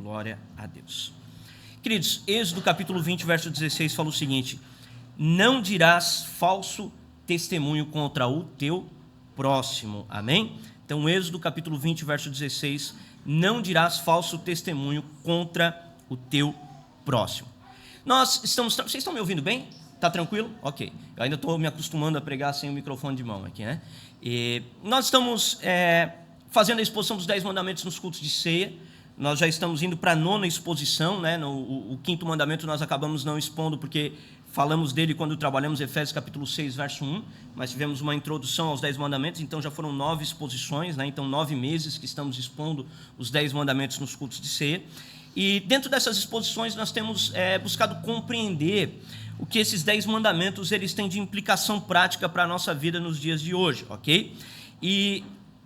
Glória a Deus. Queridos, Êxodo capítulo 20, verso 16 fala o seguinte: não dirás falso testemunho contra o teu próximo. Amém? Então, Êxodo capítulo 20, verso 16, não dirás falso testemunho contra o teu próximo. Vocês estão me ouvindo bem? Tá tranquilo? Ok. Eu ainda estou me acostumando a pregar sem o microfone de mão aqui, né? E nós estamos fazendo a exposição dos 10 mandamentos nos cultos de ceia. Nós já estamos indo para a 9ª exposição, né? O 5º mandamento nós acabamos não expondo porque falamos dele quando trabalhamos Efésios capítulo 6, verso 1, mas tivemos uma introdução aos 10 mandamentos, então já foram 9 exposições, né? Então 9 meses que estamos expondo os 10 mandamentos nos cultos de ceia. E dentro dessas exposições nós temos buscado compreender o que esses 10 mandamentos eles têm de implicação prática para a nossa vida nos dias de hoje, ok? E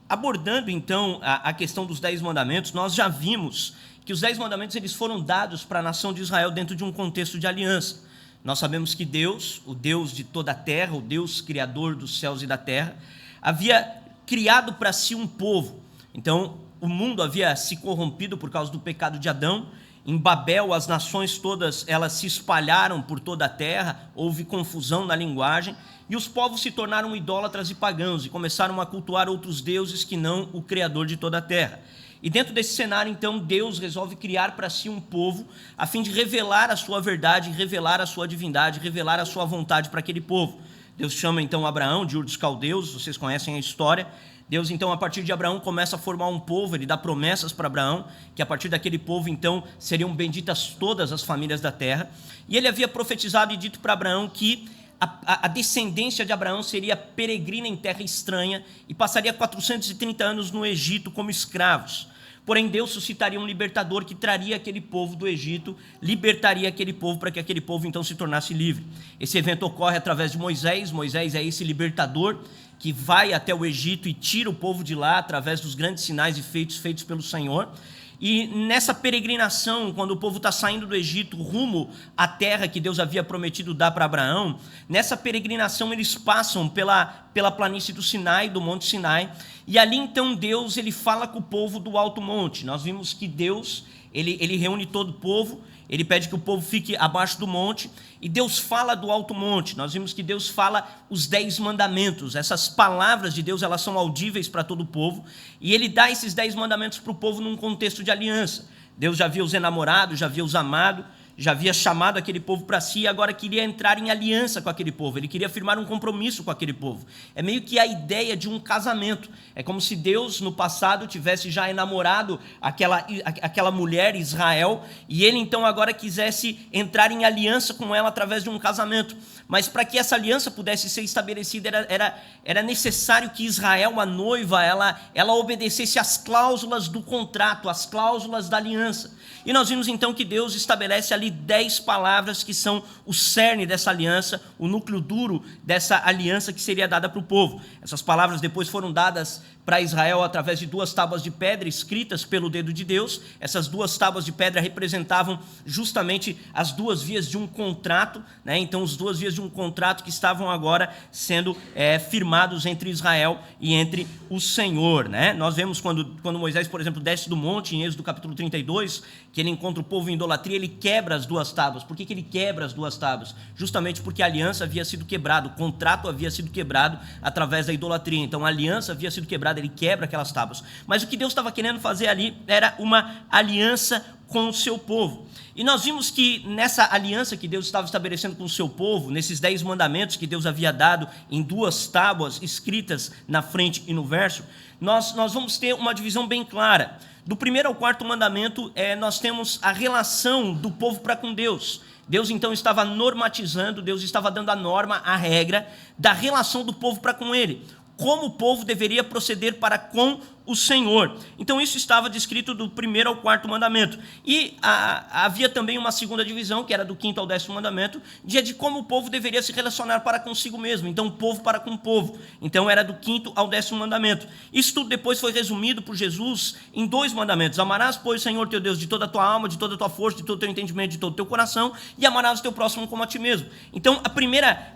abordando então a questão dos 10 mandamentos, nós já vimos que os 10 mandamentos eles foram dados para a nação de Israel dentro de um contexto de aliança. Nós sabemos que Deus, o Deus de toda a terra, o Deus criador dos céus e da terra, havia criado para si um povo. Então, o mundo havia se corrompido por causa do pecado de Adão. Em Babel, as nações todas elas se espalharam por toda a terra, houve confusão na linguagem, e os povos se tornaram idólatras e pagãos, e começaram a cultuar outros deuses que não o Criador de toda a terra. E dentro desse cenário, então, Deus resolve criar para si um povo, a fim de revelar a sua verdade, revelar a sua divindade, revelar a sua vontade para aquele povo. Deus chama, então, Abraão de Ur dos Caldeus, vocês conhecem a história. Deus, então, a partir de Abraão, começa a formar um povo, ele dá promessas para Abraão, que a partir daquele povo, então, seriam benditas todas as famílias da terra. E ele havia profetizado e dito para Abraão que a descendência de Abraão seria peregrina em terra estranha e passaria 430 anos no Egito como escravos. Porém, Deus suscitaria um libertador que traria aquele povo do Egito, libertaria aquele povo para que aquele povo então se tornasse livre. Esse evento ocorre através de Moisés. Moisés é esse libertador que vai até o Egito e tira o povo de lá através dos grandes sinais e feitos pelo Senhor. E nessa peregrinação, quando o povo está saindo do Egito rumo à terra que Deus havia prometido dar para Abraão, nessa peregrinação eles passam pela planície do Sinai, do Monte Sinai, e ali então Deus ele fala com o povo do Alto Monte. Nós vimos que Deus ele reúne todo o povo, ele pede que o povo fique abaixo do monte, e Deus fala do alto monte. Nós vimos que Deus fala os 10 mandamentos. Essas palavras de Deus, elas são audíveis para todo o povo, e ele dá esses 10 mandamentos para o povo num contexto de aliança. Deus já havia os enamorados, já havia os amados, já havia chamado aquele povo para si, e agora queria entrar em aliança com aquele povo, ele queria firmar um compromisso com aquele povo. É meio que a ideia de um casamento. É como se Deus no passado tivesse já enamorado aquela mulher, Israel, e ele então agora quisesse entrar em aliança com ela através de um casamento. Mas para que essa aliança pudesse ser estabelecida, era necessário que Israel, a noiva, ela obedecesse às cláusulas do contrato, às cláusulas da aliança. E nós vimos então que Deus estabelece ali 10 palavras que são o cerne dessa aliança, o núcleo duro dessa aliança que seria dada para o povo. Essas palavras depois foram dadas para Israel através de 2 tábuas de pedra escritas pelo dedo de Deus. Essas 2 tábuas de pedra representavam justamente as 2 vias de um contrato, né? Então, as 2 vias de um contrato que estavam agora sendo firmados entre Israel e entre o Senhor, né? Nós vemos quando Moisés, por exemplo, desce do monte, em Êxodo capítulo 32, que ele encontra o povo em idolatria, ele quebra as 2 tábuas. Por que ele quebra as 2 tábuas? Justamente porque a aliança havia sido quebrada, o contrato havia sido quebrado através da idolatria. Então, a aliança havia sido quebrada, ele quebra aquelas tábuas. Mas o que Deus estava querendo fazer ali era uma aliança com o seu povo. E nós vimos que nessa aliança que Deus estava estabelecendo com o seu povo, nesses 10 mandamentos que Deus havia dado em 2 tábuas escritas na frente e no verso, nós vamos ter uma divisão bem clara. Do 1º ao 4º mandamento, nós temos a relação do povo para com Deus. Deus então estava normatizando, Deus estava dando a norma, a regra da relação do povo para com ele. Como o povo deveria proceder para com o Senhor. Então isso estava descrito do 1º ao 4º mandamento. E havia também uma segunda divisão, que era do 5º ao 10º mandamento, de como o povo deveria se relacionar para consigo mesmo. Então o povo para com o povo. Então era do 5º ao 10º mandamento. Isso tudo depois foi resumido por Jesus em 2 mandamentos. Amarás, pois, o Senhor teu Deus de toda a tua alma, de toda a tua força, de todo o teu entendimento, de todo o teu coração, e amarás o teu próximo como a ti mesmo. Então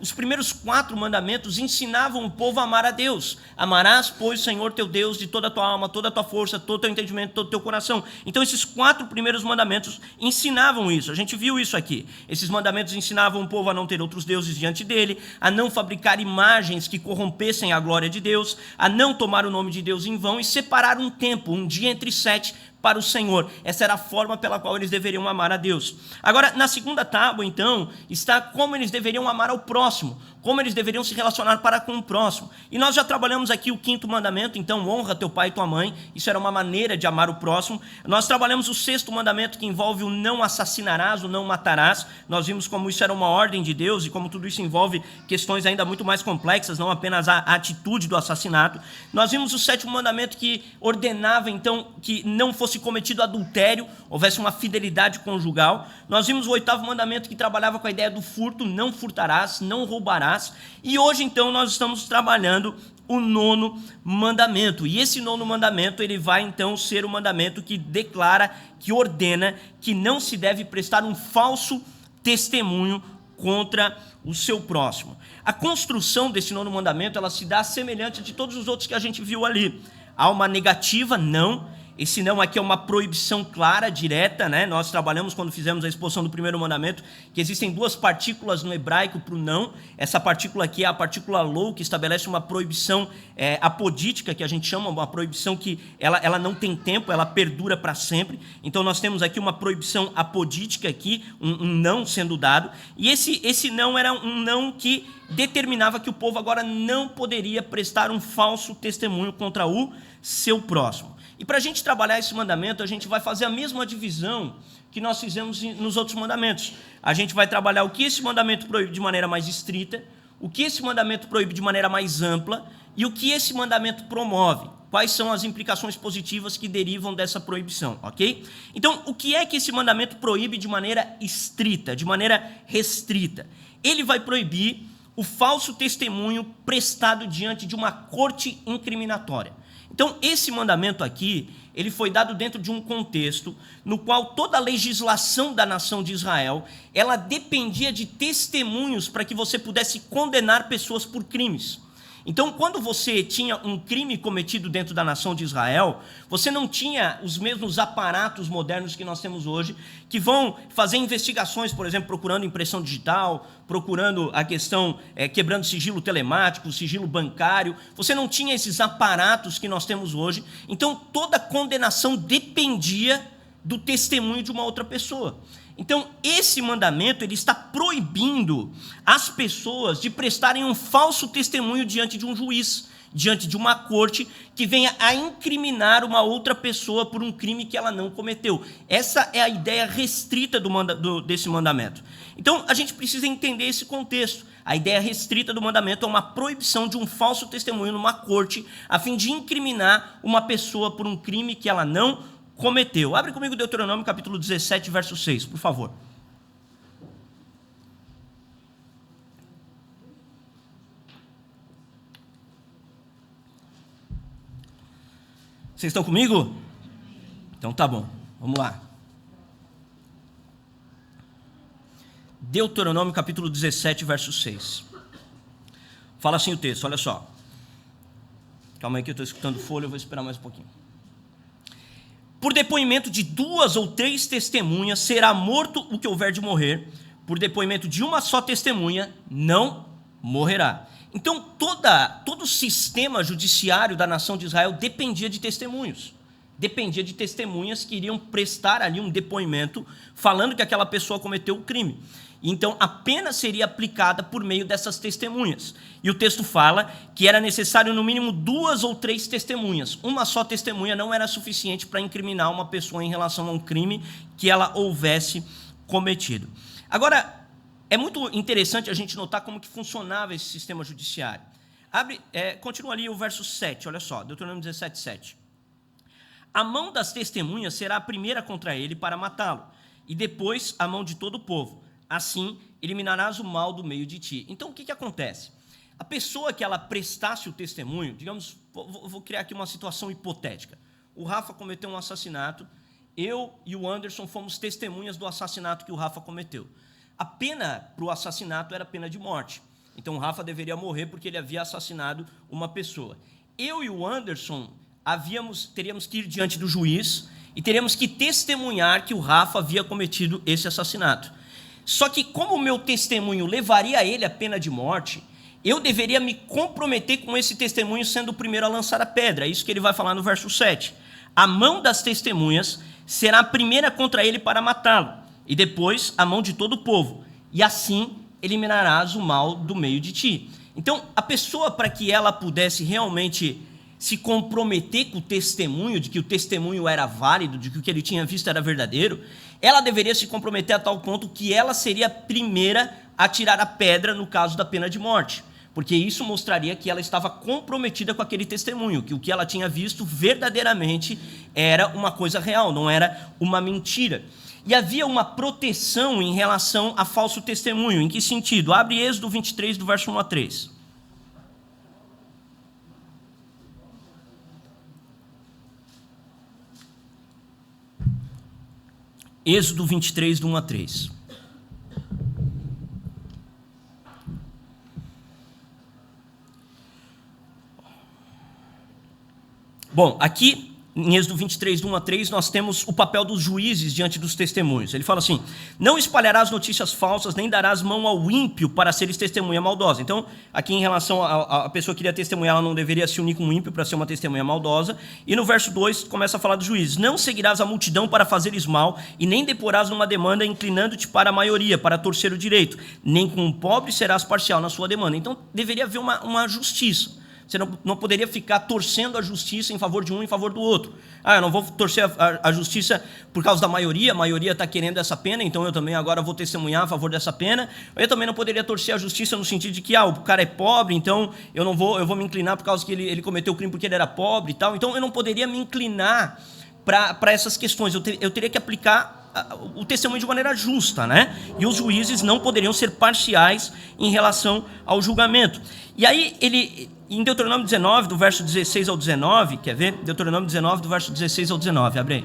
os primeiros 4 mandamentos ensinavam o povo a amar a Deus. Amarás, pois, o Senhor teu Deus de toda a tua tua alma, toda a tua força, todo o teu entendimento, todo o teu coração. Então, esses 4 primeiros mandamentos ensinavam isso. A gente viu isso aqui. Esses mandamentos ensinavam o povo a não ter outros deuses diante dele, a não fabricar imagens que corrompessem a glória de Deus, a não tomar o nome de Deus em vão e separar um tempo, um dia entre 7, para o Senhor. Essa era a forma pela qual eles deveriam amar a Deus. Agora, na segunda tábua, então, está como eles deveriam amar ao próximo, como eles deveriam se relacionar para com o próximo. E nós já trabalhamos aqui o 5º mandamento, então honra teu pai e tua mãe. Isso era uma maneira de amar o próximo. Nós trabalhamos o 6º mandamento, que envolve o não assassinarás, o não matarás. Nós vimos como isso era uma ordem de Deus e como tudo isso envolve questões ainda muito mais complexas, não apenas a atitude do assassinato. Nós vimos o 7º mandamento, que ordenava então que não fosse cometido adultério, houvesse uma fidelidade conjugal. Nós vimos o 8º mandamento, que trabalhava com a ideia do furto, não furtarás, não roubarás. E hoje então nós estamos trabalhando o 9º mandamento. E esse 9º mandamento, ele vai então ser o mandamento que declara, que ordena que não se deve prestar um falso testemunho contra o seu próximo. A construção desse 9º mandamento, ela se dá semelhante de todos os outros que a gente viu ali. Há uma negativa, não. Esse não aqui é uma proibição clara, direta, né? Nós trabalhamos, quando fizemos a exposição do 1º mandamento, que existem 2 partículas no hebraico para o não. Essa partícula aqui é a partícula lo, que estabelece uma proibição apodítica, que a gente chama, uma proibição que ela não tem tempo, ela perdura para sempre. Então nós temos aqui uma proibição apodítica aqui, um não sendo dado. E esse não era um não que determinava que o povo agora não poderia prestar um falso testemunho contra o seu próximo. E para a gente trabalhar esse mandamento, a gente vai fazer a mesma divisão que nós fizemos nos outros mandamentos. A gente vai trabalhar o que esse mandamento proíbe de maneira mais estrita, o que esse mandamento proíbe de maneira mais ampla e o que esse mandamento promove. Quais são as implicações positivas que derivam dessa proibição, ok? Então, o que é que esse mandamento proíbe de maneira estrita, de maneira restrita? Ele vai proibir o falso testemunho prestado diante de uma corte incriminatória. Então, esse mandamento aqui, ele foi dado dentro de um contexto no qual toda a legislação da nação de Israel, ela dependia de testemunhos para que você pudesse condenar pessoas por crimes. Então, quando você tinha um crime cometido dentro da nação de Israel, você não tinha os mesmos aparatos modernos que nós temos hoje, que vão fazer investigações, por exemplo, procurando impressão digital, procurando a questão, quebrando sigilo telemático, sigilo bancário. Você não tinha esses aparatos que nós temos hoje. Então, toda condenação dependia do testemunho de uma outra pessoa. Então, esse mandamento, ele está proibindo as pessoas de prestarem um falso testemunho diante de um juiz, diante de uma corte, que venha a incriminar uma outra pessoa por um crime que ela não cometeu. Essa é a ideia restrita desse mandamento. Então, a gente precisa entender esse contexto. A ideia restrita do mandamento é uma proibição de um falso testemunho numa corte, a fim de incriminar uma pessoa por um crime que ela não cometeu. Abre comigo Deuteronômio capítulo 17, verso 6, por favor. Vocês estão comigo? Então tá bom, vamos lá. Deuteronômio capítulo 17, verso 6. Fala assim o texto, olha só. Calma aí que eu estou escutando folha, eu vou esperar mais um pouquinho. Por depoimento de 2 ou 3 testemunhas será morto o que houver de morrer, por depoimento de uma só testemunha não morrerá. Então todo o sistema judiciário da nação de Israel dependia de testemunhos, dependia de testemunhas que iriam prestar ali um depoimento falando que aquela pessoa cometeu o crime. Então, a pena seria aplicada por meio dessas testemunhas. E o texto fala que era necessário, no mínimo, 2 ou 3 testemunhas. Uma só testemunha não era suficiente para incriminar uma pessoa em relação a um crime que ela houvesse cometido. Agora, é muito interessante a gente notar como que funcionava esse sistema judiciário. Continua ali o verso 7, olha só, Deuteronômio 17, 7. A mão das testemunhas será a primeira contra ele para matá-lo, e depois a mão de todo o povo. Assim, eliminarás o mal do meio de ti. Então, o que acontece? A pessoa que ela prestasse o testemunho, digamos, vou criar aqui uma situação hipotética. O Rafa cometeu um assassinato, eu e o Anderson fomos testemunhas do assassinato que o Rafa cometeu. A pena para o assassinato era pena de morte. Então, o Rafa deveria morrer porque ele havia assassinado uma pessoa. Eu e o Anderson, teríamos que ir diante do juiz e teríamos que testemunhar que o Rafa havia cometido esse assassinato. Só que como o meu testemunho levaria ele à pena de morte, eu deveria me comprometer com esse testemunho sendo o primeiro a lançar a pedra. É isso que ele vai falar no verso 7. A mão das testemunhas será a primeira contra ele para matá-lo, e depois a mão de todo o povo, e assim eliminarás o mal do meio de ti. Então, a pessoa, para que ela pudesse realmente se comprometer com o testemunho, de que o testemunho era válido, de que o que ele tinha visto era verdadeiro, ela deveria se comprometer a tal ponto que ela seria a primeira a tirar a pedra no caso da pena de morte, porque isso mostraria que ela estava comprometida com aquele testemunho, que o que ela tinha visto verdadeiramente era uma coisa real, não era uma mentira. E havia uma proteção em relação a falso testemunho. Em que sentido? Abre Êxodo 23, do verso 1 a 3. Êxodo 23, do 1 a 3. Bom, aqui em Êxodo 23, do 1 a 3, nós temos o papel dos juízes diante dos testemunhos. Ele fala assim: não espalharás notícias falsas, nem darás mão ao ímpio para seres testemunha maldosa. Então, aqui em relação à pessoa que iria testemunhar, ela não deveria se unir com um ímpio para ser uma testemunha maldosa. E no verso 2, começa a falar dos juízes: não seguirás a multidão para fazeres mal, e nem deporás numa demanda inclinando-te para a maioria, para torcer o direito. Nem com um pobre serás parcial na sua demanda. Então, deveria haver uma justiça. Você não poderia ficar torcendo a justiça em favor de um, em favor do outro. Eu não vou torcer a justiça por causa da maioria, a maioria está querendo essa pena, então eu também agora vou testemunhar a favor dessa pena. Eu também não poderia torcer a justiça no sentido de que o cara é pobre, então eu vou me inclinar por causa que ele cometeu o crime porque ele era pobre e tal. Então eu não poderia me inclinar para essas questões. Eu teria que aplicar o testemunho de maneira justa, né? E os juízes não poderiam ser parciais em relação ao julgamento. E aí ele, em Deuteronômio 19, do verso 16 ao 19, quer ver? Deuteronômio 19, do verso 16 ao 19, abre aí.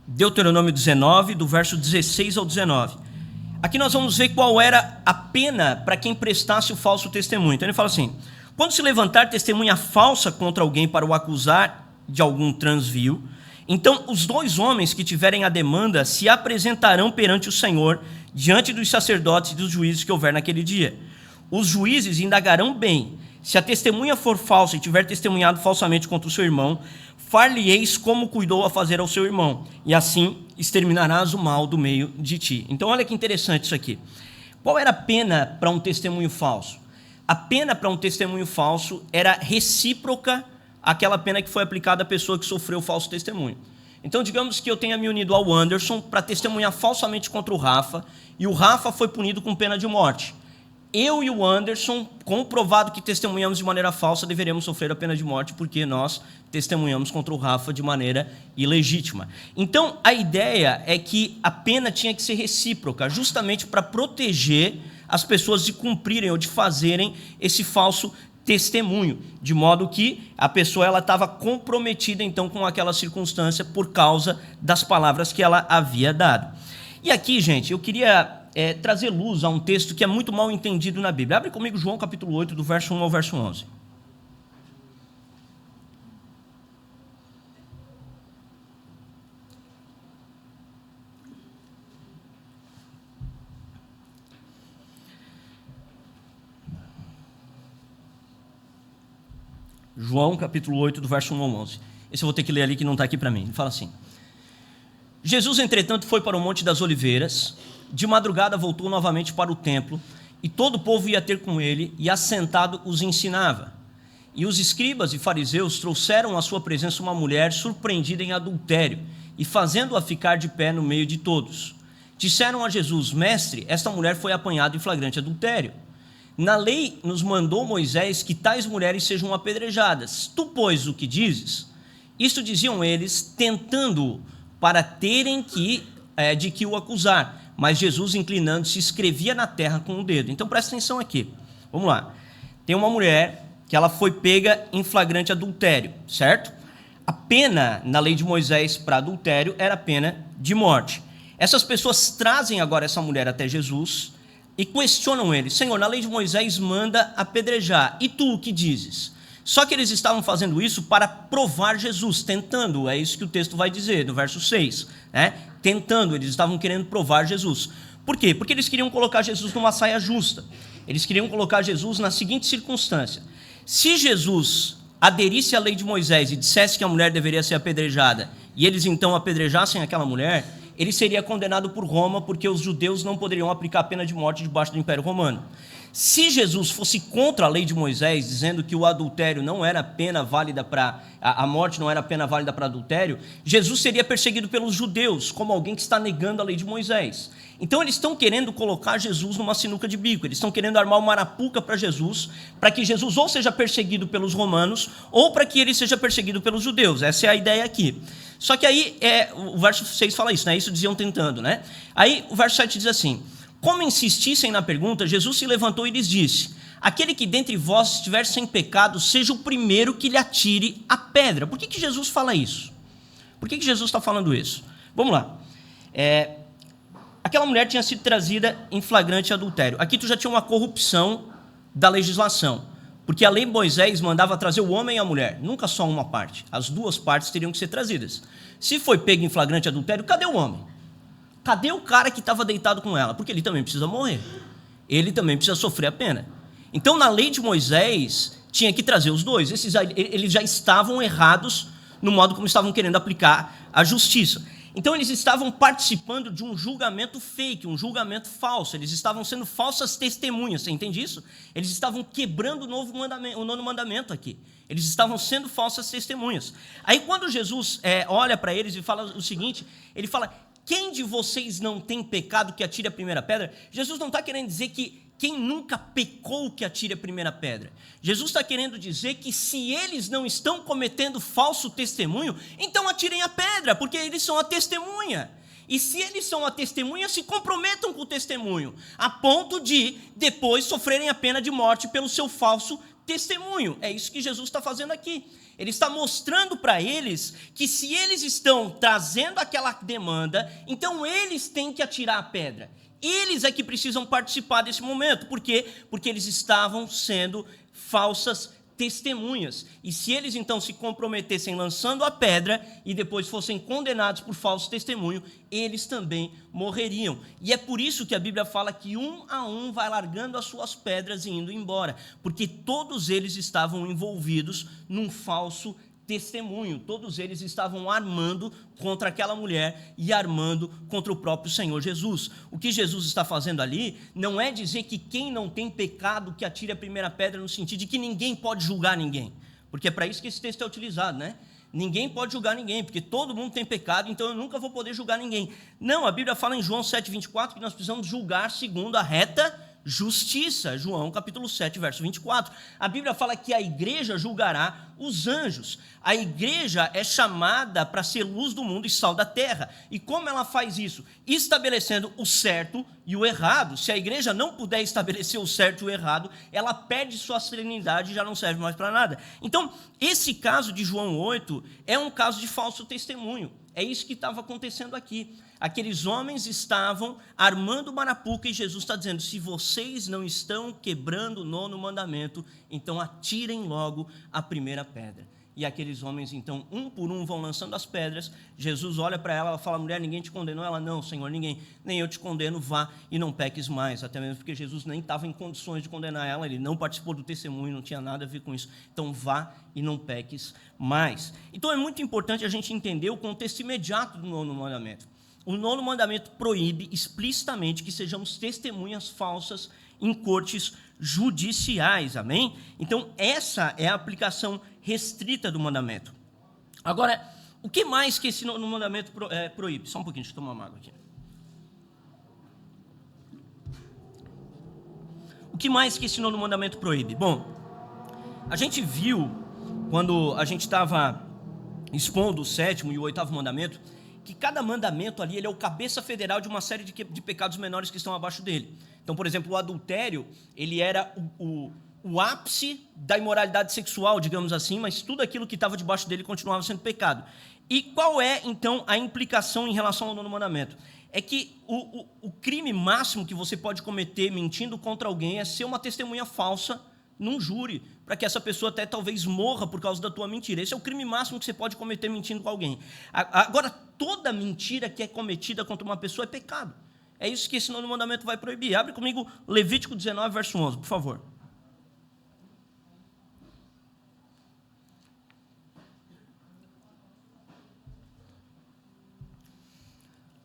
Deuteronômio 19, do verso 16 ao 19. Aqui nós vamos ver qual era a pena para quem prestasse o falso testemunho. Então ele fala assim: quando se levantar testemunha falsa contra alguém para o acusar de algum transvio, então os dois homens que tiverem a demanda se apresentarão perante o Senhor, diante dos sacerdotes e dos juízes que houver naquele dia. Os juízes indagarão bem. Se a testemunha for falsa e tiver testemunhado falsamente contra o seu irmão, far-lhe-eis como cuidou a fazer ao seu irmão, e assim exterminarás o mal do meio de ti. Então olha que interessante isso aqui. Qual era a pena para um testemunho falso? A pena para um testemunho falso era recíproca àquela pena que foi aplicada à pessoa que sofreu o falso testemunho. Então digamos que eu tenha me unido ao Anderson para testemunhar falsamente contra o Rafa, e o Rafa foi punido com pena de morte. Eu e o Anderson, comprovado que testemunhamos de maneira falsa, deveríamos sofrer a pena de morte porque nós testemunhamos contra o Rafa de maneira ilegítima. Então, a ideia é que a pena tinha que ser recíproca, justamente para proteger as pessoas de cumprirem ou de fazerem esse falso testemunho, de modo que a pessoa estava comprometida então com aquela circunstância por causa das palavras que ela havia dado. E aqui, gente, eu queria trazer luz a um texto que é muito mal entendido na Bíblia. Abre comigo João capítulo 8, do verso 1 ao verso 11. João capítulo 8, do verso 1 ao 11. Esse eu vou ter que ler ali, que não está aqui para mim. Ele fala assim: Jesus, entretanto, foi para o Monte das Oliveiras. De madrugada voltou novamente para o templo, e todo o povo ia ter com ele, e assentado os ensinava. E os escribas e fariseus trouxeram à sua presença uma mulher surpreendida em adultério, e fazendo-a ficar de pé no meio de todos. Disseram a Jesus: Mestre, esta mulher foi apanhada em flagrante adultério. Na lei nos mandou Moisés que tais mulheres sejam apedrejadas. Tu, pois, o que dizes? Isto diziam eles, tentando-o, para terem de que o acusar. Mas Jesus, inclinando-se, escrevia na terra com o dedo. Então presta atenção aqui. Vamos lá. Tem uma mulher que ela foi pega em flagrante adultério, certo? A pena na lei de Moisés para adultério era a pena de morte. Essas pessoas trazem agora essa mulher até Jesus e questionam ele: Senhor, na lei de Moisés manda apedrejar, e tu o que dizes? Só que eles estavam fazendo isso para provar Jesus, tentando, é isso que o texto vai dizer, no verso 6, né? Tentando, eles estavam querendo provar Jesus. Por quê? Porque eles queriam colocar Jesus numa saia justa. Eles queriam colocar Jesus na seguinte circunstância: se Jesus aderisse à lei de Moisés e dissesse que a mulher deveria ser apedrejada, e eles então apedrejassem aquela mulher, ele seria condenado por Roma, porque os judeus não poderiam aplicar a pena de morte debaixo do Império Romano. Se Jesus fosse contra a lei de Moisés, dizendo que o adultério não era pena válida para a morte, não era pena válida para adultério, Jesus seria perseguido pelos judeus como alguém que está negando a lei de Moisés. Então eles estão querendo colocar Jesus numa sinuca de bico, eles estão querendo armar uma arapuca para que Jesus ou seja perseguido pelos romanos, ou para que ele seja perseguido pelos judeus. Essa é a ideia aqui. Só que aí, o verso 6 fala isso, né? Isso diziam tentando, né? Aí o verso 7 diz assim: como insistissem na pergunta, Jesus se levantou e lhes disse: aquele que dentre vós estiver sem pecado, seja o primeiro que lhe atire a pedra. Por que Jesus fala isso? Por que Jesus está falando isso? Vamos lá. Aquela mulher tinha sido trazida em flagrante adultério. Aqui tu já tinha uma corrupção da legislação, porque a lei de Moisés mandava trazer o homem e a mulher, nunca só uma parte. As duas partes teriam que ser trazidas. Se foi pego em flagrante adultério, cadê o homem? Cadê o cara que estava deitado com ela? Porque ele também precisa morrer. Ele também precisa sofrer a pena. Então, na lei de Moisés, tinha que trazer os dois. Eles já estavam errados no modo como estavam querendo aplicar a justiça. Então, eles estavam participando de um julgamento fake, um julgamento falso. Eles estavam sendo falsas testemunhas. Você entende isso? Eles estavam quebrando o nono mandamento aqui. Eles estavam sendo falsas testemunhas. Aí, quando Jesus olha para eles e fala o seguinte, ele fala: quem de vocês não tem pecado que atire a primeira pedra? Jesus não está querendo dizer que quem nunca pecou que atire a primeira pedra. Jesus está querendo dizer que se eles não estão cometendo falso testemunho, então atirem a pedra, porque eles são a testemunha. E se eles são a testemunha, se comprometam com o testemunho, a ponto de depois sofrerem a pena de morte pelo seu falso testemunho. É isso que Jesus está fazendo aqui. Ele está mostrando para eles que se eles estão trazendo aquela demanda, então eles têm que atirar a pedra. Eles é que precisam participar desse momento. Por quê? Porque eles estavam sendo falsas testemunhas. E se eles então se comprometessem lançando a pedra e depois fossem condenados por falso testemunho, eles também morreriam. E é por isso que a Bíblia fala que um a um vai largando as suas pedras e indo embora, porque todos eles estavam envolvidos num falso testemunho. Todos eles estavam armando contra aquela mulher e armando contra o próprio Senhor Jesus. O que Jesus está fazendo ali não é dizer que quem não tem pecado que atire a primeira pedra, no sentido de que ninguém pode julgar ninguém, porque é para isso que esse texto é utilizado, né? Ninguém pode julgar ninguém, porque todo mundo tem pecado, então eu nunca vou poder julgar ninguém. Não, a Bíblia fala em João 7,24 que nós precisamos julgar segundo a reta justiça. João capítulo 7, verso 24. A Bíblia fala que a igreja julgará os anjos. A igreja é chamada para ser luz do mundo e sal da terra. E como ela faz isso? Estabelecendo o certo e o errado. Se a igreja não puder estabelecer o certo e o errado, ela perde sua serenidade e já não serve mais para nada. Então, esse caso de João 8 é um caso de falso testemunho. É isso que estava acontecendo aqui. Aqueles homens estavam armando uma arapuca e Jesus está dizendo: se vocês não estão quebrando o nono mandamento, então atirem logo a primeira pedra. E aqueles homens, então, um por um, vão lançando as pedras. Jesus olha para ela, ela fala: mulher, ninguém te condenou? Ela: não, Senhor, ninguém, nem eu te condeno, vá e não peques mais. Até mesmo porque Jesus nem estava em condições de condenar ela, ele não participou do testemunho, não tinha nada a ver com isso. Então, vá e não peques mais. Então, é muito importante a gente entender o contexto imediato do nono mandamento. O nono mandamento proíbe explicitamente que sejamos testemunhas falsas em cortes judiciais, amém? Então, essa é a aplicação restrita do mandamento. Agora, o que mais que esse nono mandamento proíbe? Só um pouquinho, deixa eu tomar uma água aqui. O que mais que esse nono mandamento proíbe? Bom, a gente viu, quando a gente estava expondo o sétimo e o oitavo mandamento, que cada mandamento ali ele é o cabeça federal de uma série de pecados menores que estão abaixo dele. Então, por exemplo, o adultério, ele era o ápice da imoralidade sexual, digamos assim, mas tudo aquilo que estava debaixo dele continuava sendo pecado. E qual é, então, a implicação em relação ao 9º mandamento? É que o crime máximo que você pode cometer mentindo contra alguém é ser uma testemunha falsa num júri, para que essa pessoa até talvez morra por causa da tua mentira. Esse é o crime máximo que você pode cometer mentindo com alguém. Agora, toda mentira que é cometida contra uma pessoa é pecado. É isso que esse 9º mandamento vai proibir. Abre comigo Levítico 19, verso 11, por favor.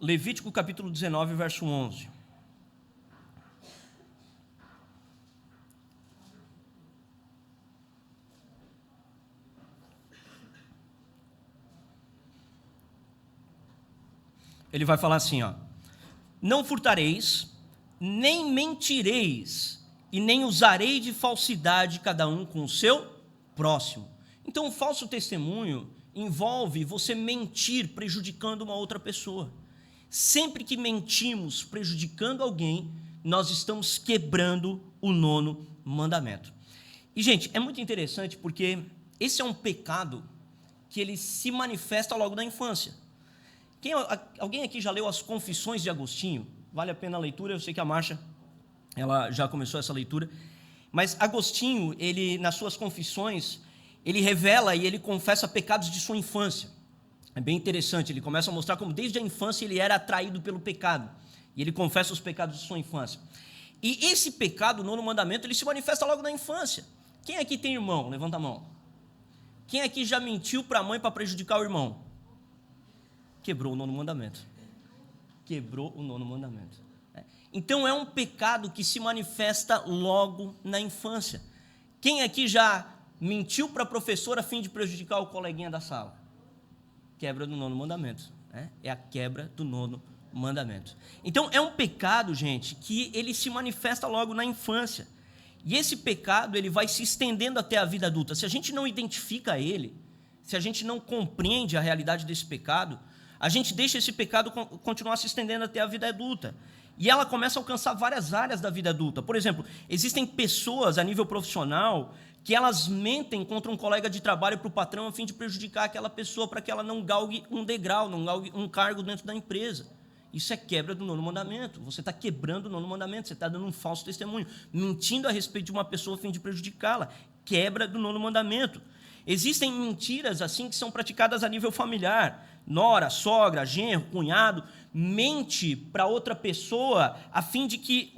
Levítico capítulo 19, verso 11. Ele vai falar assim, ó: não furtareis, nem mentireis, e nem usarei de falsidade cada um com o seu próximo. Então, o falso testemunho envolve você mentir prejudicando uma outra pessoa. Sempre que mentimos prejudicando alguém, nós estamos quebrando o 9º mandamento. E, gente, é muito interessante porque esse é um pecado que ele se manifesta logo na infância. Alguém aqui já leu as Confissões de Agostinho? Vale a pena a leitura, eu sei que a Márcia ela já começou essa leitura. Mas Agostinho, ele, nas suas confissões, ele revela e ele confessa pecados de sua infância. É bem interessante, ele começa a mostrar como desde a infância ele era atraído pelo pecado. E ele confessa os pecados de sua infância. E esse pecado, o 9º mandamento, ele se manifesta logo na infância. Quem aqui tem irmão? Levanta a mão. Quem aqui já mentiu para a mãe para prejudicar o irmão? Quebrou o 9º mandamento. Quebrou o 9º mandamento. Então é um pecado que se manifesta logo na infância. Quem aqui já mentiu para a professora a fim de prejudicar o coleguinha da sala? Quebra do 9º mandamento. É a quebra do 9º mandamento. Então é um pecado, gente, que ele se manifesta logo na infância. E esse pecado ele vai se estendendo até a vida adulta. Se a gente não identifica ele, se a gente não compreende a realidade desse pecado, a gente deixa esse pecado continuar se estendendo até a vida adulta. E ela começa a alcançar várias áreas da vida adulta. Por exemplo, existem pessoas a nível profissional que elas mentem contra um colega de trabalho para o patrão a fim de prejudicar aquela pessoa para que ela não galgue um degrau, não galgue um cargo dentro da empresa. Isso é quebra do 9º mandamento. Você está quebrando o 9º mandamento, você está dando um falso testemunho, mentindo a respeito de uma pessoa a fim de prejudicá-la. Quebra do 9º mandamento. Existem mentiras assim que são praticadas a nível familiar. Nora, sogra, genro, cunhado, mente para outra pessoa a fim de que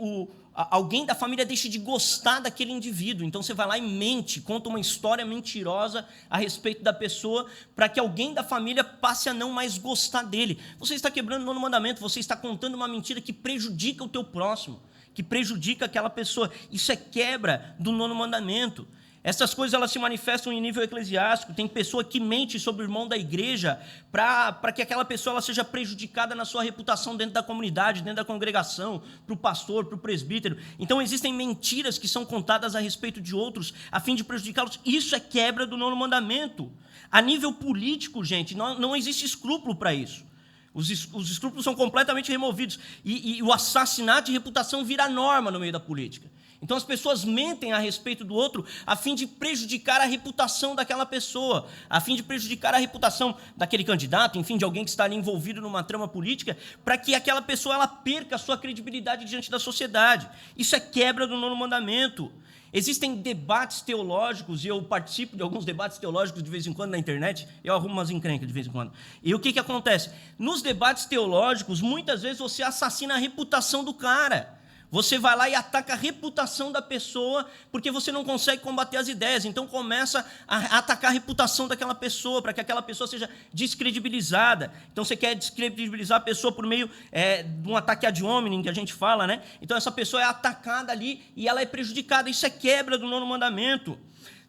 alguém da família deixe de gostar daquele indivíduo. Então você vai lá e mente, conta uma história mentirosa a respeito da pessoa para que alguém da família passe a não mais gostar dele. Você está quebrando o 9º mandamento, você está contando uma mentira que prejudica o teu próximo, que prejudica aquela pessoa. Isso é quebra do 9º mandamento. Essas coisas elas se manifestam em nível eclesiástico. Tem pessoa que mente sobre o irmão da igreja para que aquela pessoa ela seja prejudicada na sua reputação dentro da comunidade, dentro da congregação, para o pastor, para o presbítero. Então existem mentiras que são contadas a respeito de outros a fim de prejudicá-los. Isso é quebra do 9º mandamento. A nível político, gente, não existe escrúpulo para isso. Os escrúpulos são completamente removidos. E o assassinato de reputação vira norma no meio da política. Então as pessoas mentem a respeito do outro a fim de prejudicar a reputação daquela pessoa, a fim de prejudicar a reputação daquele candidato, enfim, de alguém que está ali envolvido numa trama política, para que aquela pessoa ela perca a sua credibilidade diante da sociedade. Isso é quebra do 9º mandamento. Existem debates teológicos, e eu participo de alguns debates teológicos de vez em quando na internet, eu arrumo umas encrencas de vez em quando. E o que acontece? Nos debates teológicos, muitas vezes você assassina a reputação do cara. Você vai lá e ataca a reputação da pessoa porque você não consegue combater as ideias. Então começa a atacar a reputação daquela pessoa para que aquela pessoa seja descredibilizada. Então você quer descredibilizar a pessoa por meio de um ataque ad hominem, que a gente fala, né? Então essa pessoa é atacada ali e ela é prejudicada. Isso é quebra do 9º mandamento.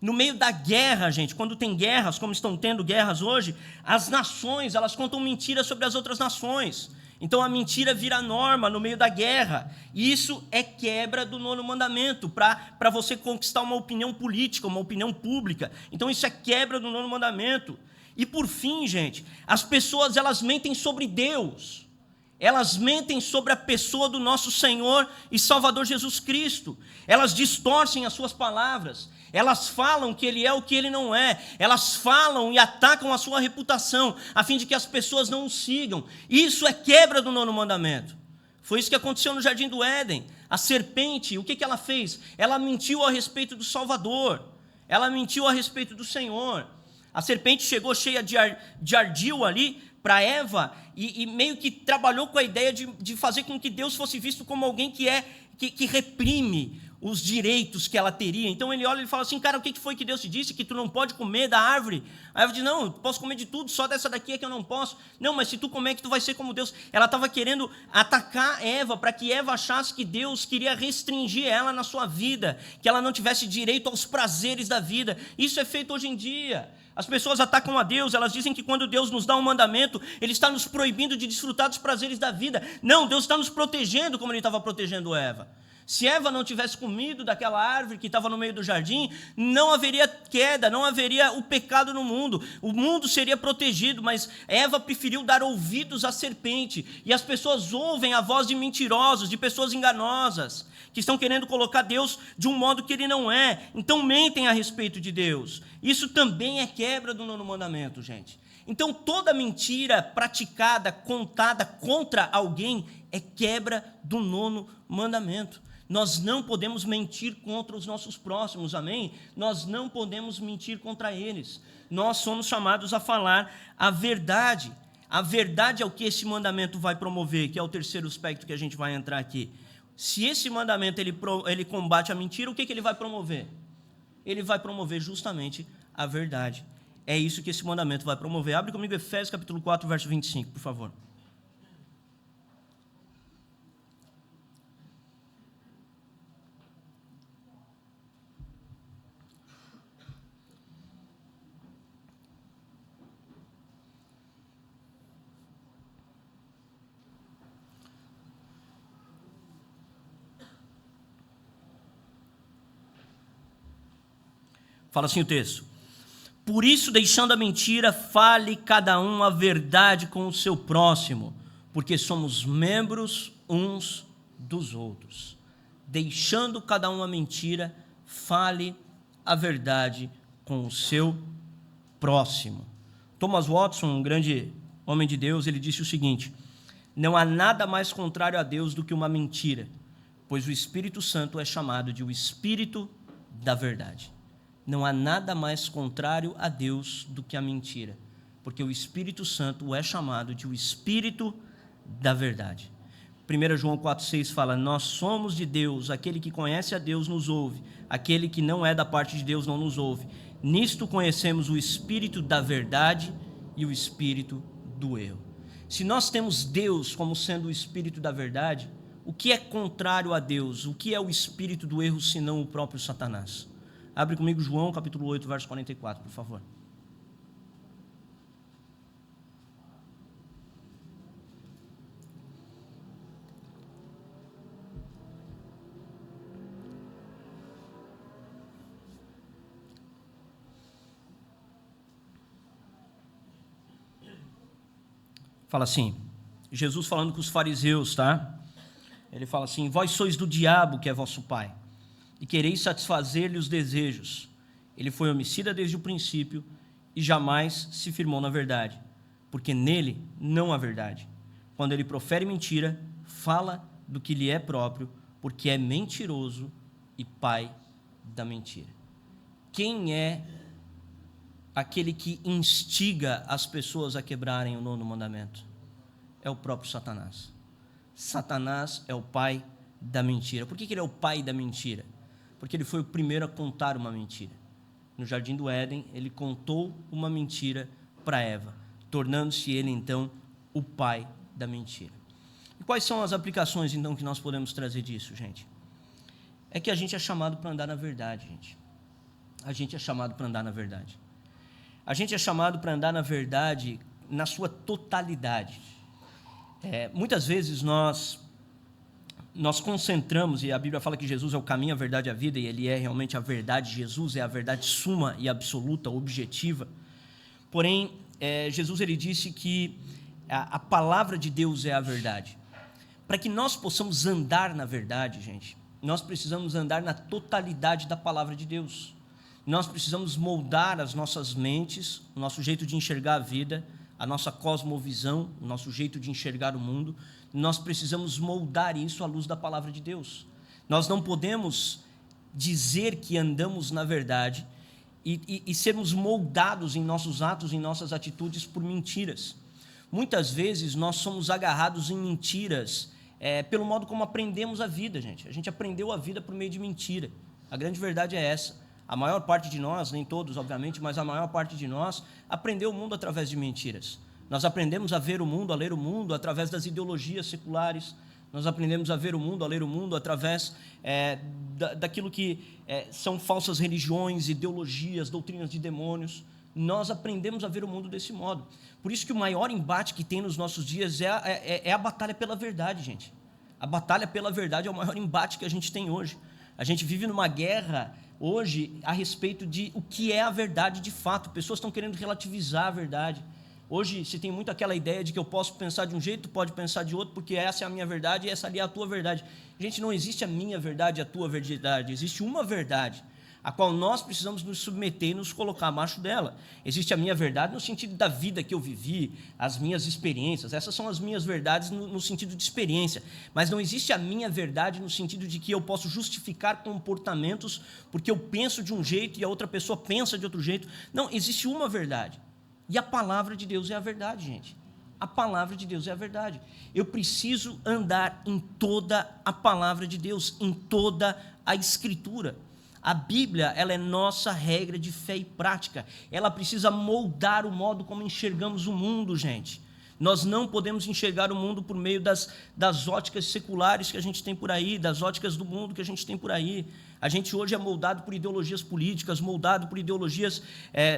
No meio da guerra, gente, quando tem guerras, como estão tendo guerras hoje, as nações elas contam mentiras sobre as outras nações. Então a mentira vira norma no meio da guerra. E isso é quebra do 9º mandamento, para você conquistar uma opinião política, uma opinião pública. Então isso é quebra do 9º mandamento. E por fim, gente, as pessoas elas mentem sobre Deus. Elas mentem sobre a pessoa do nosso Senhor e Salvador Jesus Cristo. Elas distorcem as suas palavras. Elas falam que Ele é o que Ele não é. Elas falam e atacam a sua reputação, a fim de que as pessoas não o sigam. Isso é quebra do 9º mandamento. Foi isso que aconteceu no Jardim do Éden. A serpente, o que ela fez? Ela mentiu a respeito do Salvador. Ela mentiu a respeito do Senhor. A serpente chegou cheia de ardil ali para Eva e meio que trabalhou com a ideia de fazer com que Deus fosse visto como alguém que reprime os direitos que ela teria. Então ele olha e fala assim: cara, o que foi que Deus te disse? Que tu não pode comer da árvore? A Eva diz: não, eu posso comer de tudo, só dessa daqui é que eu não posso. Não, mas se tu comer, que tu vai ser como Deus. Ela estava querendo atacar Eva, para que Eva achasse que Deus queria restringir ela na sua vida, que ela não tivesse direito aos prazeres da vida. Isso é feito hoje em dia. As pessoas atacam a Deus, elas dizem que quando Deus nos dá um mandamento, Ele está nos proibindo de desfrutar dos prazeres da vida. Não, Deus está nos protegendo como Ele estava protegendo Eva. Se Eva não tivesse comido daquela árvore que estava no meio do jardim, não haveria queda, não haveria o pecado no mundo. O mundo seria protegido, mas Eva preferiu dar ouvidos à serpente. E as pessoas ouvem a voz de mentirosos, de pessoas enganosas, que estão querendo colocar Deus de um modo que Ele não é. Então mentem a respeito de Deus. Isso também é quebra do 9º mandamento, gente. Então toda mentira praticada, contada contra alguém é quebra do 9º mandamento. Nós não podemos mentir contra os nossos próximos, amém? Nós não podemos mentir contra eles. Nós somos chamados a falar a verdade. A verdade é o que esse mandamento vai promover, que é o terceiro aspecto que a gente vai entrar aqui. Se esse mandamento ele combate a mentira, o que ele vai promover? Ele vai promover justamente a verdade. É isso que esse mandamento vai promover. Abre comigo Efésios capítulo 4, verso 25, por favor. Fala assim o texto: por isso, deixando a mentira, fale cada um a verdade com o seu próximo, porque somos membros uns dos outros. Deixando cada um a mentira, fale a verdade com o seu próximo. Thomas Watson, um grande homem de Deus, ele disse o seguinte: não há nada mais contrário a Deus do que uma mentira, pois o Espírito Santo é chamado de o Espírito da verdade. Não há nada mais contrário a Deus do que a mentira, porque o Espírito Santo é chamado de o Espírito da verdade. 1 João 4,6 fala: nós somos de Deus, aquele que conhece a Deus nos ouve, aquele que não é da parte de Deus não nos ouve. Nisto conhecemos o Espírito da verdade e o Espírito do erro. Se nós temos Deus como sendo o Espírito da verdade, o que é contrário a Deus? O que é o Espírito do erro, senão o próprio Satanás? Abre comigo João, capítulo 8, verso 44, por favor. Fala assim, Jesus falando com os fariseus, tá? Ele fala assim: vós sois do diabo, que é vosso pai, e quereis satisfazer-lhe os desejos. Ele foi homicida desde o princípio e jamais se firmou na verdade, porque nele não há verdade. Quando ele profere mentira, fala do que lhe é próprio, porque é mentiroso e pai da mentira. Quem é aquele que instiga as pessoas a quebrarem o 9º mandamento? É o próprio Satanás. Satanás é o pai da mentira. Por que ele é o pai da mentira? Porque ele foi o primeiro a contar uma mentira. No Jardim do Éden, ele contou uma mentira para Eva, tornando-se ele, então, o pai da mentira. E quais são as aplicações, então, que nós podemos trazer disso, gente? É que a gente é chamado para andar na verdade, gente. A gente é chamado para andar na verdade. A gente é chamado para andar na verdade na sua totalidade. Muitas vezes nós concentramos, e a Bíblia fala que Jesus é o caminho, a verdade e a vida, e Ele é realmente a verdade. Jesus é a verdade suma e absoluta, objetiva. Porém, Jesus ele disse que a palavra de Deus é a verdade. Para que nós possamos andar na verdade, gente, nós precisamos andar na totalidade da palavra de Deus. Nós precisamos moldar as nossas mentes, o nosso jeito de enxergar a vida, a nossa cosmovisão, o nosso jeito de enxergar o mundo. Nós precisamos moldar isso à luz da palavra de Deus. Nós não podemos dizer que andamos na verdade e sermos moldados em nossos atos, em nossas atitudes por mentiras. Muitas vezes nós somos agarrados em mentiras pelo modo como aprendemos a vida, gente. A gente aprendeu a vida por meio de mentira. A grande verdade é essa. A maior parte de nós, nem todos, obviamente, mas a maior parte de nós aprendeu o mundo através de mentiras. Nós aprendemos a ver o mundo, a ler o mundo através das ideologias seculares. Nós aprendemos a ver o mundo, a ler o mundo através daquilo que são falsas religiões, ideologias, doutrinas de demônios. Nós aprendemos a ver o mundo desse modo. Por isso que o maior embate que tem nos nossos dias é a batalha pela verdade, gente. A batalha pela verdade é o maior embate que a gente tem hoje. A gente vive numa guerra hoje a respeito de o que é a verdade de fato. Pessoas estão querendo relativizar a verdade. Hoje se tem muito aquela ideia de que eu posso pensar de um jeito, tu pode pensar de outro, porque essa é a minha verdade e essa ali é a tua verdade. Gente, não existe a minha verdade e a tua verdade. Existe uma verdade, a qual nós precisamos nos submeter e nos colocar abaixo dela. Existe a minha verdade no sentido da vida que eu vivi, as minhas experiências. Essas são as minhas verdades no sentido de experiência. Mas não existe a minha verdade no sentido de que eu posso justificar comportamentos porque eu penso de um jeito e a outra pessoa pensa de outro jeito. Não, existe uma verdade. E a palavra de Deus é a verdade, gente. A palavra de Deus é a verdade. Eu preciso andar em toda a palavra de Deus, em toda a Escritura. A Bíblia, ela é nossa regra de fé e prática. Ela precisa moldar o modo como enxergamos o mundo, gente. Nós não podemos enxergar o mundo por meio das óticas seculares que a gente tem por aí, das óticas do mundo que a gente tem por aí. A gente hoje é moldado por ideologias políticas, moldado por ideologias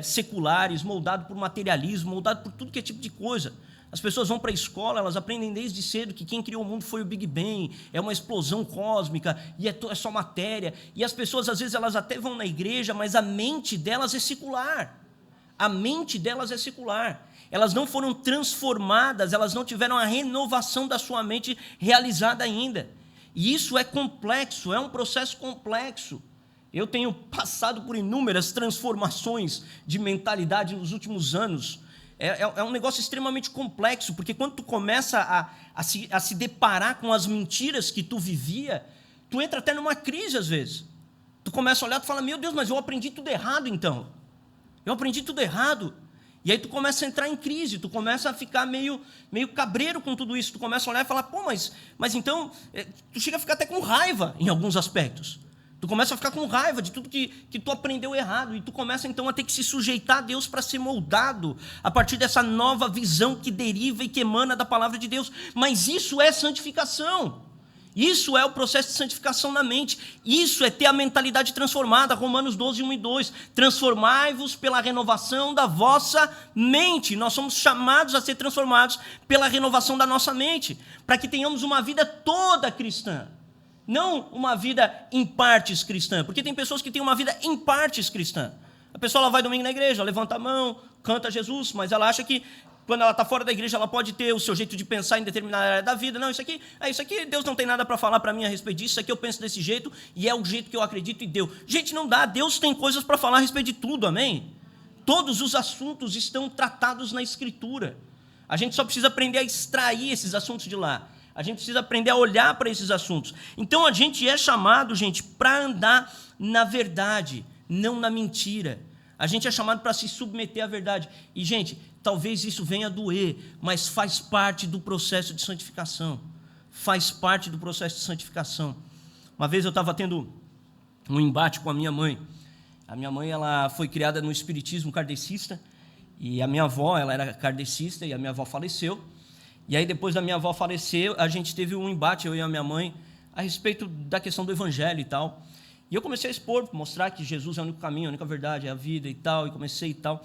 seculares, moldado por materialismo, moldado por tudo que é tipo de coisa. As pessoas vão para a escola, elas aprendem desde cedo que quem criou o mundo foi o Big Bang, é uma explosão cósmica, e é só matéria. E as pessoas, às vezes, elas até vão na igreja, mas a mente delas é secular. A mente delas é secular. Elas não foram transformadas, elas não tiveram a renovação da sua mente realizada ainda. E isso é complexo, é um processo complexo. Eu tenho passado por inúmeras transformações de mentalidade nos últimos anos. É um negócio extremamente complexo, porque quando tu começa a se deparar com as mentiras que tu vivia, tu entra até numa crise às vezes. Tu começa a olhar e fala, meu Deus, mas eu aprendi tudo errado então. Eu aprendi tudo errado. E aí tu começa a entrar em crise, tu começa a ficar meio cabreiro com tudo isso. Tu começa a olhar e falar, pô, mas então, tu chega a ficar até com raiva em alguns aspectos. Tu começa a ficar com raiva de tudo que tu aprendeu errado. E tu começa, então, a ter que se sujeitar a Deus para ser moldado a partir dessa nova visão que deriva e que emana da palavra de Deus. Mas isso é santificação. Isso é o processo de santificação na mente. Isso é ter a mentalidade transformada. Romanos 12, 1 e 2. Transformai-vos pela renovação da vossa mente. Nós somos chamados a ser transformados pela renovação da nossa mente, para que tenhamos uma vida toda cristã. Não uma vida em partes cristã, porque tem pessoas que têm uma vida em partes cristã. A pessoa ela vai domingo na igreja, levanta a mão, canta Jesus, mas ela acha que quando ela está fora da igreja ela pode ter o seu jeito de pensar em determinada área da vida. Não, isso aqui Deus não tem nada para falar para mim a respeito disso, isso aqui eu penso desse jeito e é o jeito que eu acredito e deu. Gente, não dá, Deus tem coisas para falar a respeito de tudo, amém? Todos os assuntos estão tratados na Escritura. A gente só precisa aprender a extrair esses assuntos de lá. A gente precisa aprender a olhar para esses assuntos. Então, a gente é chamado, gente, para andar na verdade, não na mentira. A gente é chamado para se submeter à verdade. E, gente, talvez isso venha a doer, mas faz parte do processo de santificação. Faz parte do processo de santificação. Uma vez eu estava tendo um embate com a minha mãe. A minha mãe ela foi criada no espiritismo kardecista, e a minha avó ela era kardecista, e a minha avó faleceu. E aí, depois da minha avó falecer, a gente teve um embate, eu e a minha mãe, a respeito da questão do evangelho e tal. E eu comecei a expor, mostrar que Jesus é o único caminho, a única verdade, é a vida e tal, e comecei e tal.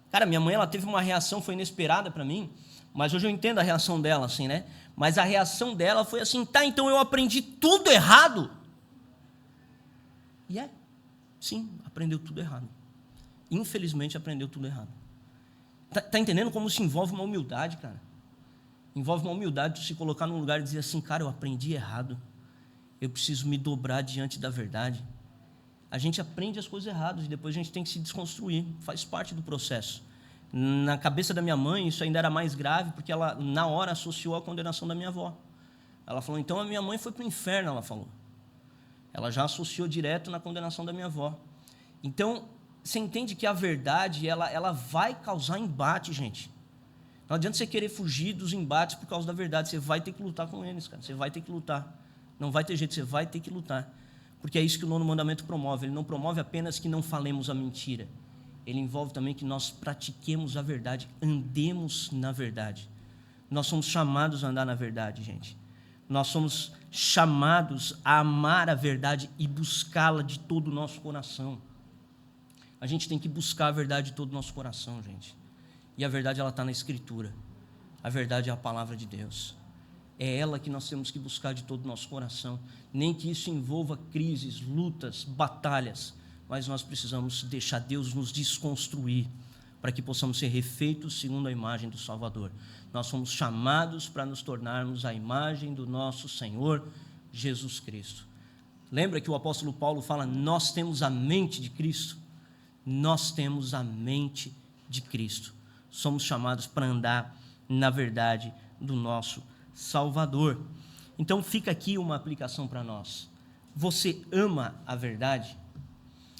Cara, minha mãe, ela teve uma reação, foi inesperada para mim, mas hoje eu entendo a reação dela, assim, né? Mas a reação dela foi assim, tá, então eu aprendi tudo errado. E sim, aprendeu tudo errado. Infelizmente, aprendeu tudo errado. Tá entendendo como se envolve uma humildade, cara? Envolve uma humildade de se colocar num lugar e dizer assim, cara, eu aprendi errado. Eu preciso me dobrar diante da verdade. A gente aprende as coisas erradas e depois a gente tem que se desconstruir. Faz parte do processo. Na cabeça da minha mãe, isso ainda era mais grave, porque ela, na hora, associou a condenação da minha avó. Ela falou, então a minha mãe foi para o inferno, ela falou. Ela já associou direto na condenação da minha avó. Então, você entende que a verdade, ela vai causar embate, gente. Não adianta você querer fugir dos embates por causa da verdade. Você vai ter que lutar com eles, cara. Você vai ter que lutar. Não vai ter jeito, você vai ter que lutar. Porque é isso que o 9º mandamento promove. Ele não promove apenas que não falemos a mentira. Ele envolve também que nós pratiquemos a verdade, andemos na verdade. Nós somos chamados a andar na verdade, gente. Nós somos chamados a amar a verdade e buscá-la de todo o nosso coração. A gente tem que buscar a verdade de todo o nosso coração, gente. E a verdade, ela está na Escritura. A verdade é a palavra de Deus. É ela que nós temos que buscar de todo o nosso coração. Nem que isso envolva crises, lutas, batalhas, mas nós precisamos deixar Deus nos desconstruir para que possamos ser refeitos segundo a imagem do Salvador. Nós somos chamados para nos tornarmos a imagem do nosso Senhor Jesus Cristo. Lembra que o apóstolo Paulo fala, nós temos a mente de Cristo? Nós temos a mente de Cristo. Somos chamados para andar na verdade do nosso Salvador. Então fica aqui uma aplicação para nós. Você ama a verdade?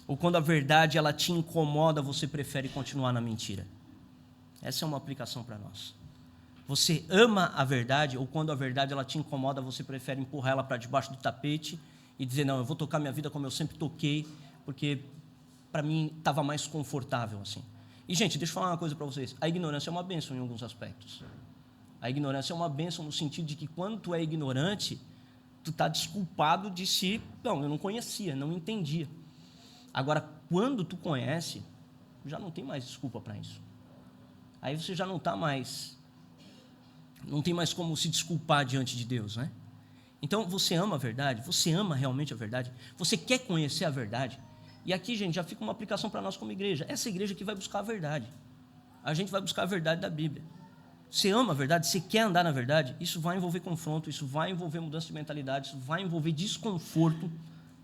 Ou quando a verdade ela te incomoda, você prefere continuar na mentira? Essa é uma aplicação para nós. Você ama a verdade, ou quando a verdade ela te incomoda, você prefere empurrar ela para debaixo do tapete e dizer, não, eu vou tocar minha vida como eu sempre toquei, porque para mim estava mais confortável assim. E, gente, deixa eu falar uma coisa para vocês. A ignorância é uma bênção em alguns aspectos. A ignorância é uma bênção no sentido de que quando tu é ignorante, tu está desculpado de si, não, eu não conhecia, não entendia. Agora, quando tu conhece, já não tem mais desculpa para isso. Aí você já não tem mais como se desculpar diante de Deus, né? Então, você ama a verdade? Você ama realmente a verdade? Você quer conhecer a verdade? E aqui, gente, já fica uma aplicação para nós como igreja. Essa igreja que vai buscar a verdade. A gente vai buscar a verdade da Bíblia. Você ama a verdade? Você quer andar na verdade? Isso vai envolver confronto, isso vai envolver mudança de mentalidade, isso vai envolver desconforto,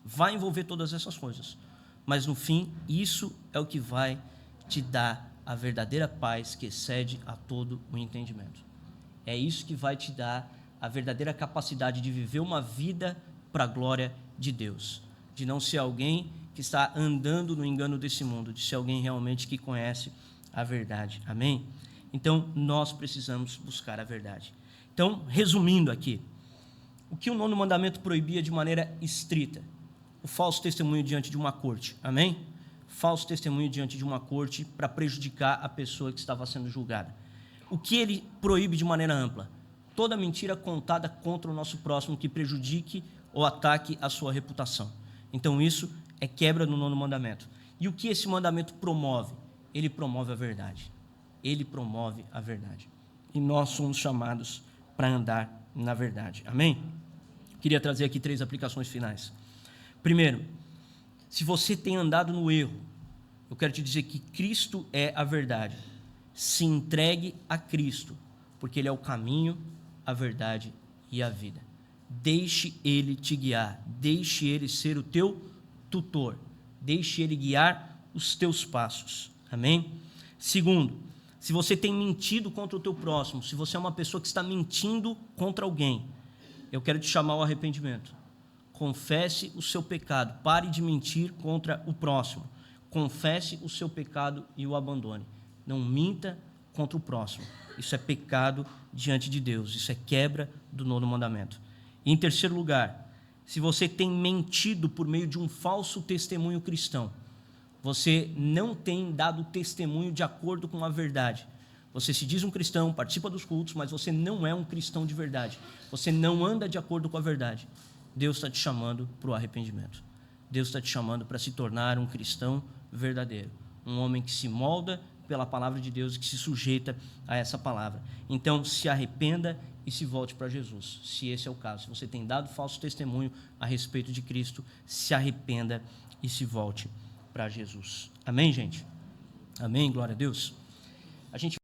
vai envolver todas essas coisas. Mas, no fim, isso é o que vai te dar a verdadeira paz que excede a todo o entendimento. É isso que vai te dar a verdadeira capacidade de viver uma vida para a glória de Deus. De não ser alguém que está andando no engano desse mundo, de ser alguém realmente que conhece a verdade. Amém? Então, nós precisamos buscar a verdade. Então, resumindo aqui, o que o 9º mandamento proibia de maneira estrita? O falso testemunho diante de uma corte. Amém? Falso testemunho diante de uma corte para prejudicar a pessoa que estava sendo julgada. O que ele proíbe de maneira ampla? Toda mentira contada contra o nosso próximo que prejudique ou ataque a sua reputação. Então, isso é quebra no 9º mandamento. E o que esse mandamento promove? Ele promove a verdade. Ele promove a verdade. E nós somos chamados para andar na verdade. Amém? Queria trazer aqui 3 aplicações finais. Primeiro, se você tem andado no erro, eu quero te dizer que Cristo é a verdade. Se entregue a Cristo, porque Ele é o caminho, a verdade e a vida. Deixe Ele te guiar. Deixe Ele ser o teu tutor. Deixe Ele guiar os teus passos. Amém? Segundo, se você tem mentido contra o teu próximo, se você é uma pessoa que está mentindo contra alguém, eu quero te chamar ao arrependimento. Confesse o seu pecado. Pare de mentir contra o próximo. Confesse o seu pecado e o abandone. Não minta contra o próximo. Isso é pecado diante de Deus. Isso é quebra do 9º mandamento. E, em terceiro lugar, se você tem mentido por meio de um falso testemunho cristão, você não tem dado testemunho de acordo com a verdade. Você se diz um cristão, participa dos cultos, mas você não é um cristão de verdade. Você não anda de acordo com a verdade. Deus está te chamando para o arrependimento. Deus está te chamando para se tornar um cristão verdadeiro. Um homem que se molda pela palavra de Deus e que se sujeita a essa palavra. Então, se arrependa e se volte para Jesus, se esse é o caso. Se você tem dado falso testemunho a respeito de Cristo, se arrependa e se volte para Jesus. Amém, gente? Amém, glória a Deus. A gente